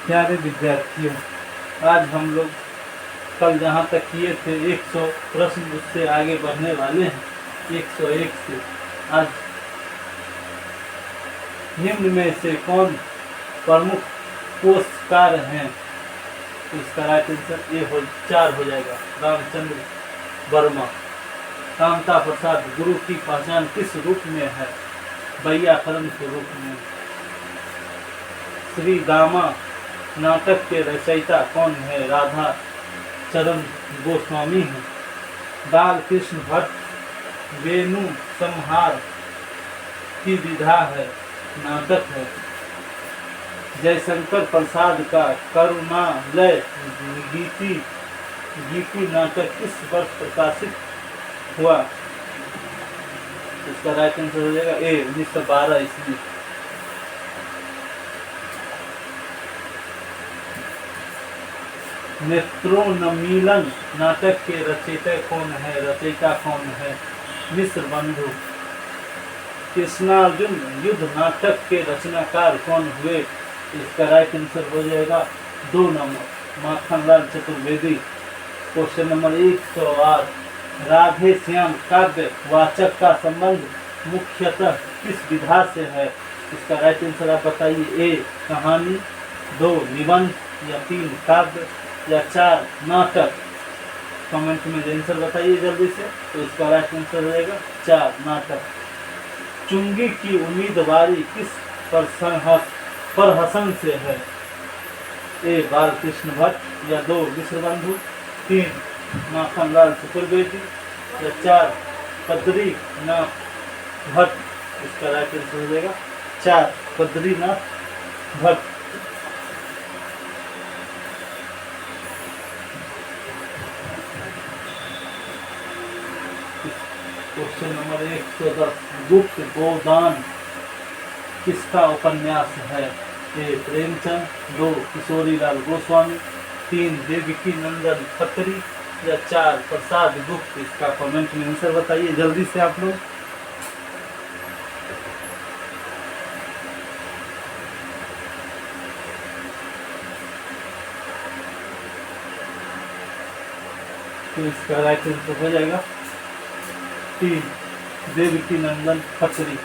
प्यारे विद्यार्थियों, आज हम लोग कल जहाँ तक किए थे 100 प्रश्न, उससे आगे बढ़ने वाले हैं 101 से। आज निम्न में से कौन प्रमुख कोशकार हैं? तो इसका राइट आंसर ए हो 4 हो जाएगा, रामचंद्र वर्मा। कामता प्रसाद गुरु की पहचान किस रूप में है? वैयाकरण के रूप में। श्री दामा नाटक के रचयिता कौन है? राधा चरण गोस्वामी हैं। बाल कृष्ण भट्ट वेणु संहार की विधा है, नाटक है। जयशंकर प्रसाद का करुणालय गीति नाटक किस वर्ष प्रकाशित हुआ? इसका राइट आंसर हो जाएगा ए 1912 ईस्वी। नेत्रोन्मीलन नाटक के रचयिता कौन है? मिश्र बंधु। कृष्णार्जुन युद्ध नाटक के रचनाकार कौन हुए? इसका राइट आंसर हो जाएगा 2 number, Makhanlal Chaturvedi. Question number 108, Radhe Shyam काव्य वाचक का संबंध मुख्यतः किस विधा से है? इसका राइट आंसर आप बताइए। ए कहानी, 2 निबंध, या 3 काव्य, या 4 नाटक। कमेंट में आंसर बताइए जल्दी से। तो इसका राइट आंसर हो जाएगा 4 नाटक। चुंगी की उम्मीदवारी किस प्रहसन से है? ए बालकृष्ण भट्ट, या 2 मिश्र बंधु, 3 माखनलाल चतुर्वेदी, या 4 बद्रीनाथ भट्ट। इसका राइट आंसर हो जाएगा 4 बद्रीनाथ भट्ट। क्वेश्चन नंबर 110, गुप्त गोदान किसका उपन्यास है? ए प्रेमचंद, 2 किशोरीलाल गोस्वामी, 3 देवकी नंदन खत्री, या 4 प्रसाद गुप्त। इसका कमेंट में आंसर बताइए जल्दी से आप लोग। तो इसका राइट आंसर हो जाएगा 3 देवकी नंदन खत्री।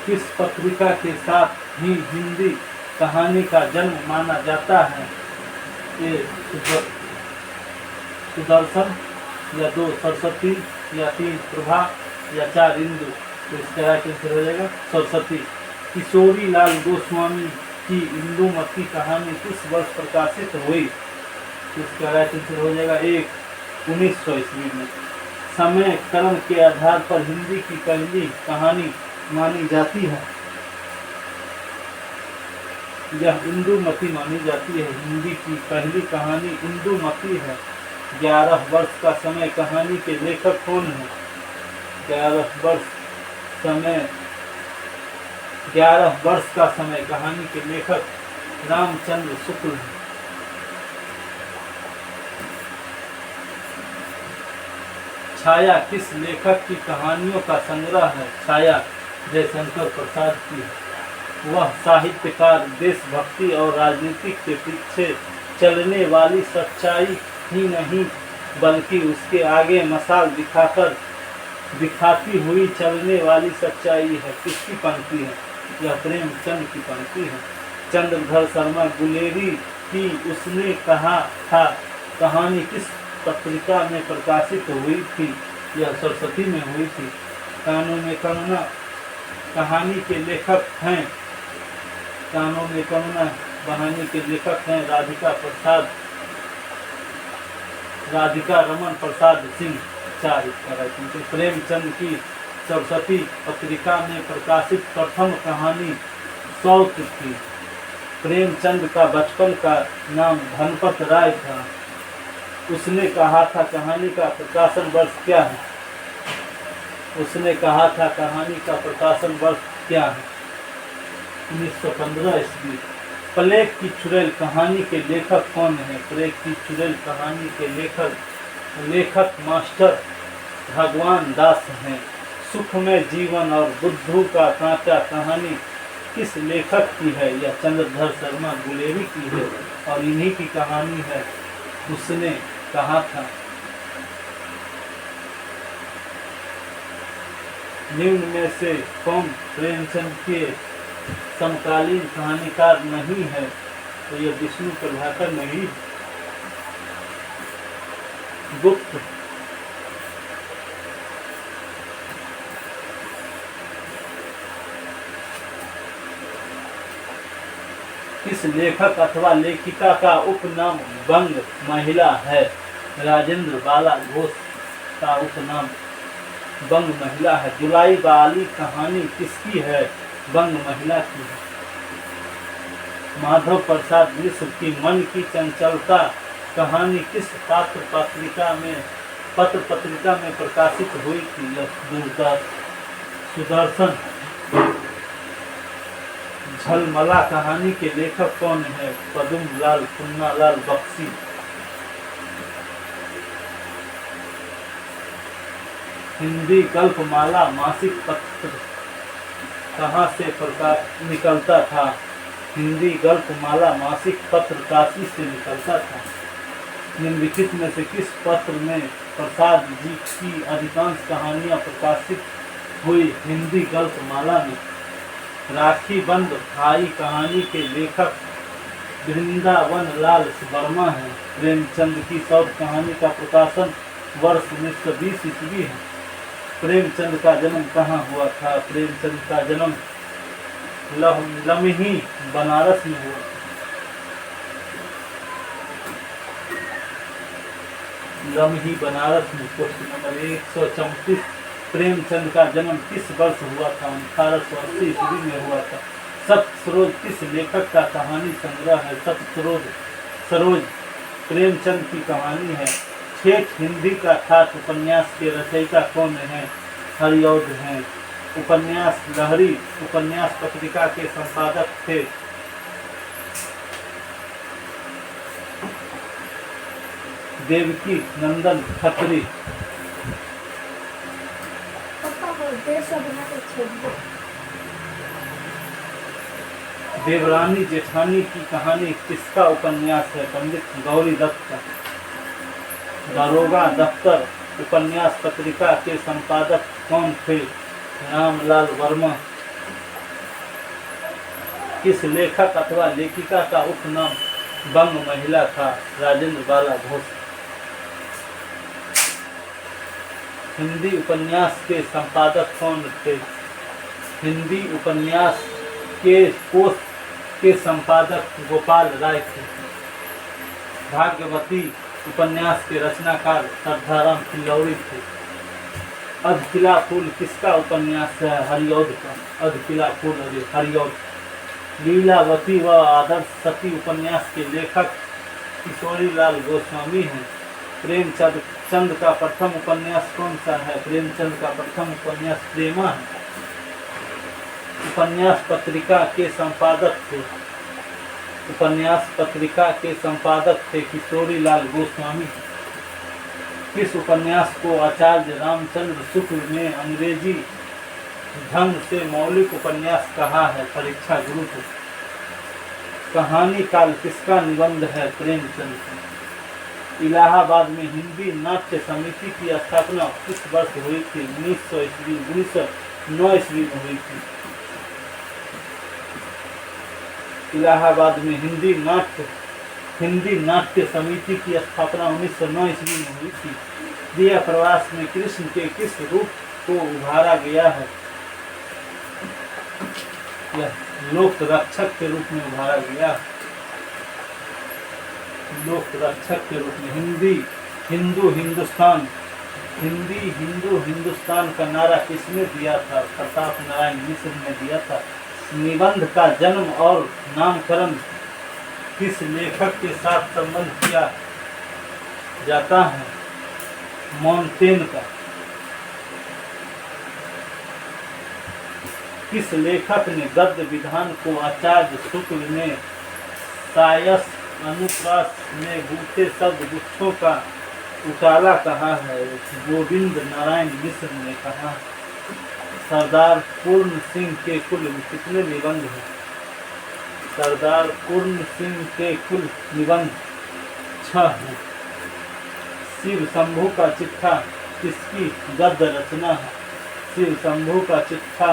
किस पत्रिका के साथ ही हिंदी कहानी का जन्म माना जाता है? ए सुदर्शन, या 2 सरस्वती, या 3 प्रभा, या 4 इंदु। तो इसका राइट आंसर हो जाएगा सरस्वती। किशोरीलाल गोस्वामी की इंदुमती कहानी किस वर्ष प्रकाशित हुई? तो इसका राइट आंसर हो जाएगा 1900 ईस्वी में। समय क्रम के आधार पर हिंदी की पहली कहानी मानी जाती है, यह इंदुमती मानी जाती है। हिंदी की पहली कहानी इंदुमती है। 11 वर्ष का समय कहानी के लेखक कौन है? 11 वर्ष का समय कहानी के लेखक रामचंद्र शुक्ल है। छाया किस लेखक की कहानियों का संग्रह है? छाया जयशंकर प्रसाद की है। वह साहित्यकार देशभक्ति और राजनीति के पीछे चलने वाली सच्चाई ही नहीं बल्कि उसके आगे मसाल दिखाती हुई चलने वाली सच्चाई है। किसकी पंक्ति है? यह प्रेमचंद की पंक्ति है। चंद्रधर शर्मा गुलेरी की उसने कहा था कहानी किस पत्रिका में प्रकाशित हुई थी? यह सरस्वती में हुई थी। कानों में करुणा कहानी के लेखक हैं बनाने के लेखक हैं राधिका प्रसाद। राधिका रमन प्रसाद सिंह 4 इसका राइट आंसर। प्रेमचंद की सरस्वती पत्रिका में प्रकाशित प्रथम कहानी सौत थी। प्रेमचंद का बचपन का नाम धनपत राय था। उसने कहा था कहानी का प्रकाशन वर्ष क्या है? उसने कहा था कहानी का प्रकाशन वर्ष क्या है? 1915 ईस्वी। प्लेग की चुड़ैल कहानी के लेखक कौन है? प्लेग की चुड़ैल कहानी के लेखक मास्टर भगवान दास हैं। सुखमय जीवन और बुद्धू का कांटा कहानी किस लेखक की है? यह चंद्रधर शर्मा गुलेरी की है और इन्हीं की कहानी है। उसने कहा था। निम्न में से कौन प्रेमचंद के समकालीन कहानीकार नहीं है? तो यह विष्णु प्रभाकर नहीं। गुप्त किस लेखक अथवा लेखिका का उपनाम बंग महिला है? राजेंद्र बाला घोष का उपनाम बंग महिला है। जुलाई वाली कहानी किसकी है? बंग महिला की है। माधव प्रसाद मिश्र की मन की चंचलता कहानी किस पत्र पत्रिका में प्रकाशित हुई थी? सुदर्शन। झलमला कहानी के लेखक कौन है? पदुम लाल पुन्नालाल बख्शी। हिंदी गल्पमाला मासिक पत्र कहाँ से निकलता था? हिंदी गल्पमाला मासिक पत्र काशी से निकलता था। निम्नलिखित में से किस पत्र में प्रसाद जी की अधिकांश कहानियां प्रकाशित हुई? हिंदी गल्पमाला में। राखी बंद भाई कहानी के लेखक वृंदावन लाल वर्मा हैं। प्रेमचंद की सौत कहानी का प्रकाशन वर्ष 1920 ईस्वी है। प्रेमचंद का जन्म कहाँ हुआ था? प्रेमचंद का जन्म लम्ही बनारस में हुआ। लम्ही बनारस में। Question number 134। प्रेमचंद का जन्म किस वर्ष हुआ था? 1880 ईस्वी में हुआ था। सप्तसरोज किस लेखक का कहानी संग्रह है? सरोज प्रेमचंद की कहानी है। ठेठ हिंदी का ठाठ उपन्यास के रचयिता कौन है? हरिऔध हैं। उपन्यास लहरी उपन्यास पत्रिका के संपादक थे। देवकी नंदन खत्री। देवरानी जेठानी की कहानी किसका उपन्यास है? पंडित गौरी दत्त का। दारोगा दफ्तर उपन्यास पत्रिका के संपादक कौन थे? रामलाल वर्मा। किस लेखक अथवा लेखिका का उपनाम बंग महिला था? राजेंद्र बाला घोष। हिंदी उपन्यास के संपादक कौन थे? हिंदी उपन्यास के कोश के संपादक गोपाल राय थे। भाग्यवती उपन्यास के रचनाकार श्रद्धाराम किल्लौरी थे। अधकिला फूल किसका उपन्यास है? हरिऔध का। अधकिला फूल हरिऔध। लीलावती व आदर्श सती उपन्यास के लेखक किशोरी लाल गोस्वामी हैं। प्रेमचंद का प्रथम उपन्यास कौन सा है? प्रेमचंद का प्रथम उपन्यास प्रेमा है। उपन्यास पत्रिका के संपादक थे। उपन्यास पत्रिका के संपादक थे किशोरी लाल गोस्वामी। किस उपन्यास को आचार्य रामचंद्र शुक्ल ने अंग्रेजी ढंग से मौलिक उपन्यास कहा है? परीक्षा गुरु। कहानी काल किसका निबंध है? प्रेमचंद का। इलाहाबाद में हिंदी नाट्य समिति की स्थापना किस वर्ष हुई थी? 1909 ईस्वी में हुई थी। इलाहाबाद में हिंदी नाट्य समिति की स्थापना 1909 ईस्वी में हुई थी। दिया प्रवास में कृष्ण के किस रूप को उभारा गया है? लोक रक्षक के रूप में उभारा गया। लोक रक्षक के रूप में। हिंदी हिंदू हिंदुस्तान, हिंदी हिंदू हिंदुस्तान का नारा किसने दिया था? प्रताप नारायण मिश्र ने दिया था। निबंध का जन्म और नामकरण किस लेखक के साथ संबंध किया जाता है? मोंटेन का। किस लेखक ने गद्य विधान को आचार्य शुक्ल ने सायस अनुप्रास में बूटे शब्द गुच्छों का उटाला कहा है? गोविंद नारायण मिश्र ने कहा। सरदार पूर्ण सिंह के कुल कितने निबंध हैं? सरदार पूर्ण सिंह के कुल निबंध 6 हैं। शिव शंभू का चिट्ठा किसकी गद्य रचना है? शिव शंभू का चिट्ठा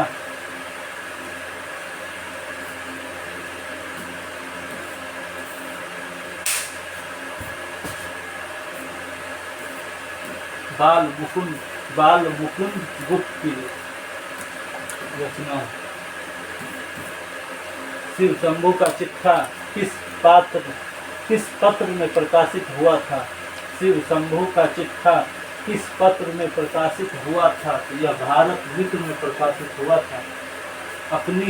बाल मुकुंद गुप्त की रचना। शिव शंभू का चिट्ठा किस पत्र में प्रकाशित हुआ था? शिव शंभू का चिट्ठा किस पत्र में प्रकाशित हुआ था? तो यह भारत मित्र में प्रकाशित हुआ था। अपनी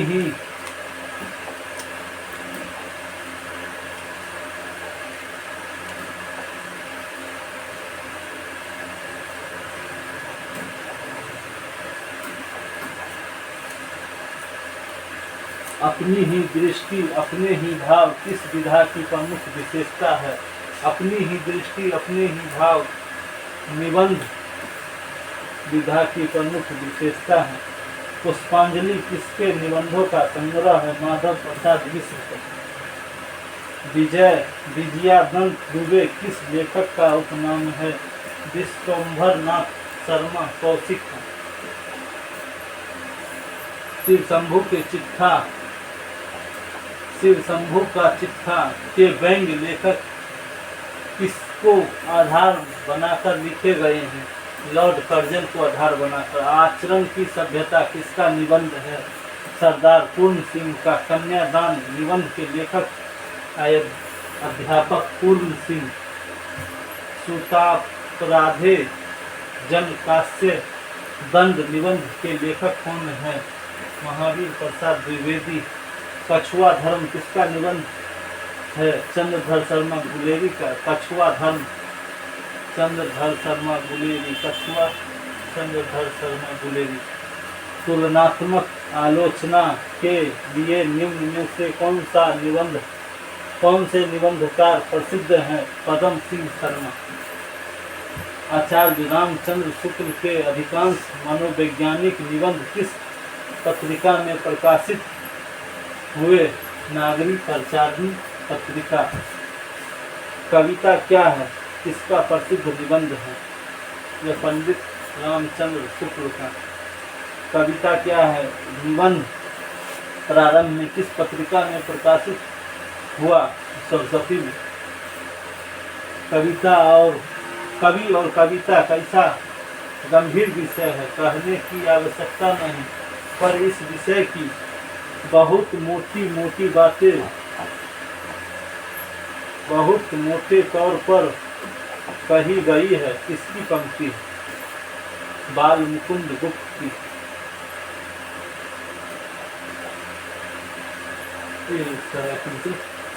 ही दृष्टि अपने ही भाव किस विधा की प्रमुख विशेषता है? अपनी ही दृष्टि अपने ही भाव निबंध विधा की प्रमुख विशेषता है। पुष्पांजलि किसके निबंधों का संग्रह है? माधव प्रसाद मिश्र का। विजयानंद दुबे किस लेखक का उपनाम है? विश्वम्भर नाथ शर्मा कौशिक का। शिव शंभू का चिट्ठा के व्यंग लेखक किसको आधार बनाकर लिखे गए हैं? लॉर्ड कर्जन को आधार बनाकर। आचरण की सभ्यता किसका निबंध है? सरदार पूर्ण सिंह का। कन्यादान निबंध के लेखक अध्यापक पूर्ण सिंह। सूतापराधे जन काश्य दंड निबंध के लेखक कौन है? महावीर प्रसाद द्विवेदी। कछुआ धर्म किसका निबंध है? चंद्रधर शर्मा गुलेरी का। कछुआ धर्म चंद्रधर शर्मा गुलेरी। कछुआ चंद्रधर शर्मा गुलेरी। तुलनात्मक आलोचना के लिए निम्न में से कौन से निबंधकार प्रसिद्ध हैं? पदम सिंह शर्मा। आचार्य रामचंद्र शुक्ल के अधिकांश मनोवैज्ञानिक निबंध किस पत्रिका में प्रकाशित हुए? नागरिक प्रचारणी पत्रिका। कविता क्या है? किसका प्रसिद्ध निबंध है? यह पंडित रामचंद्र शुक्ल का। कविता क्या है? निबंध प्रारंभ में किस पत्रिका में प्रकाशित हुआ? सरस्वती में। कवि और कविता कैसा गंभीर विषय है, कहने की आवश्यकता नहीं, पर इस विषय की बहुत मोटी बातें बहुत मोटे तौर पर कही गई है। इसकी पंक्ति बाल मुकुंद गुप्त की।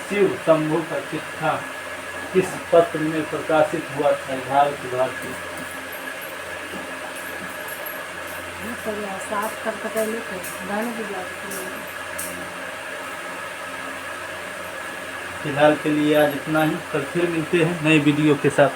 शिव शंभू का चिट्ठा किस पत्र में प्रकाशित हुआ था? भारती। फिलहाल के लिए आज इतना ही। कल फिर मिलते हैं नए वीडियो के साथ।